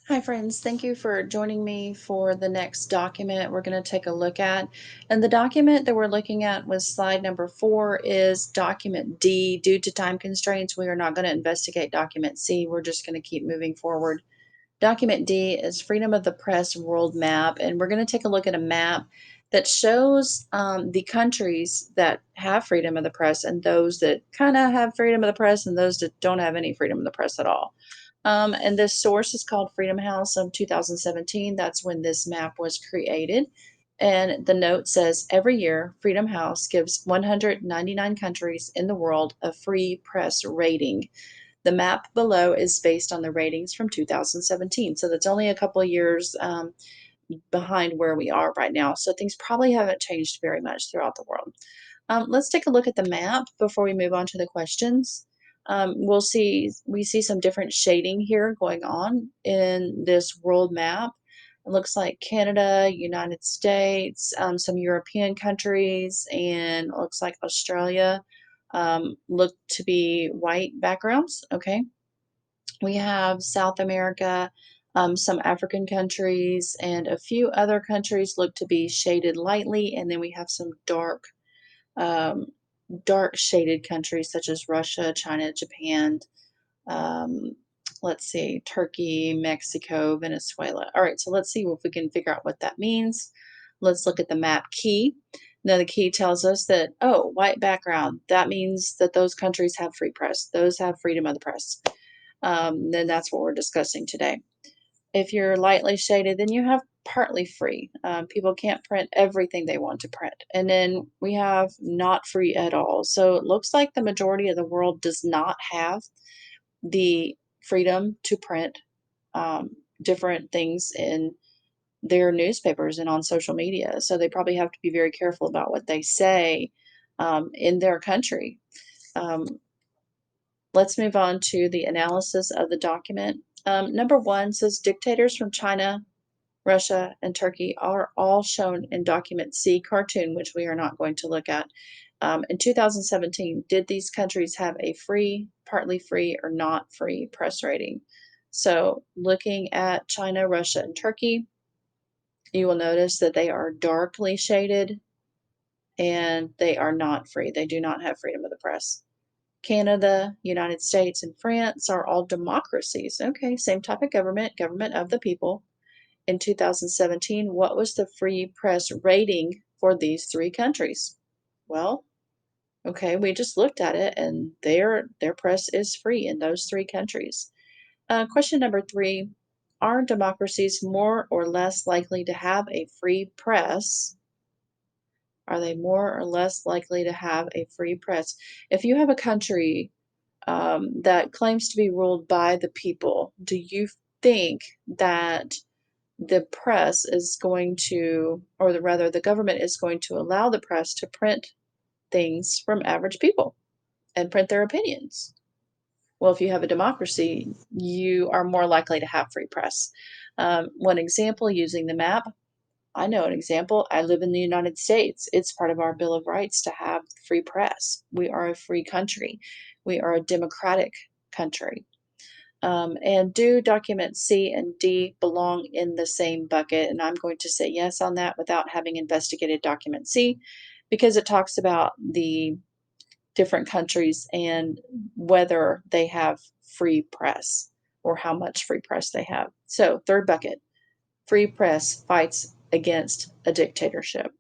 Hi, friends. Thank you for joining me for the next document we're going to take a look at. And the document that we're looking at was slide number 4 is document D. Due to time constraints, we are not going to investigate document C. We're just going to keep moving forward. Document D is Freedom of the Press World Map, and we're going to take a look at a map that shows the countries that have freedom of the press and those that kind of have freedom of the press and those that don't have any freedom of the press at all. And this source is called Freedom House of 2017. That's when this map was created. And the note says every year, Freedom House gives 199 countries in the world a free press rating. The map below is based on the ratings from 2017. So that's only a couple of years behind where we are right now. So things probably haven't changed very much throughout the world. Let's take a look at the map before we move on to the questions. We see some different shading here going on in this world map. It looks like Canada, United States, some European countries, and it looks like Australia look to be white backgrounds. Okay. We have South America, some African countries, and a few other countries look to be shaded lightly. And then we have some um, dark shaded countries such as Russia, China, Japan, um, let's see, Turkey, Mexico, Venezuela. All right, so let's see if we can figure out what that means. Let's look at the map key. Now, the key tells us that, oh, white background, that means that those countries have free press, those have freedom of the press. Then that's what we're discussing today. If you're lightly shaded, then you have partly free. People can't print everything they want to print. And then we have not free at all. So it looks like the majority of the world does not have the freedom to print different things in their newspapers and on social media. So they probably have to be very careful about what they say in their country. Um, let's move on to the analysis of the document. Number 1 says dictators from China, Russia, and Turkey are all shown in document C cartoon, which we are not going to look at. In 2017, did these countries have a free, partly free, or not free press rating? So, looking at China, Russia, and Turkey, you will notice that they are darkly shaded and they are not free. They do not have freedom of the press. Canada, United States, and France are all democracies. Okay, same type of government, government of the people. In 2017, what was the free press rating for these three countries? Well, okay, we just looked at it and their press is free in those three countries. Question number 3, are democracies more or less likely to have a free press? Are they more or less likely to have a free press? If you have a country that claims to be ruled by the people, do you think that the press is going to, or rather, the government is going to allow the press to print things from average people and print their opinions? Well, if you have a democracy, you are more likely to have free press. One example using the map, I know an example. I live in the United States. It's part of our Bill of Rights to have free press. We are a free country. We are a democratic country. And do documents C and D belong in the same bucket? And I'm going to say yes on that without having investigated document C because it talks about the different countries and whether they have free press or how much free press they have. So, third bucket, free press fights against a dictatorship.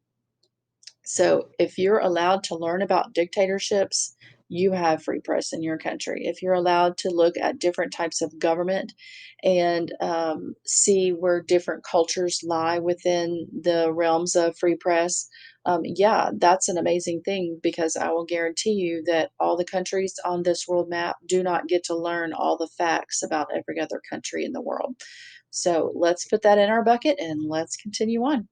So if you're allowed to learn about dictatorships, you have free press in your country. If you're allowed to look at different types of government and see where different cultures lie within the realms of free press, yeah, that's an amazing thing because I will guarantee you that all the countries on this world map do not get to learn all the facts about every other country in the world. So let's put that in our bucket and let's continue on.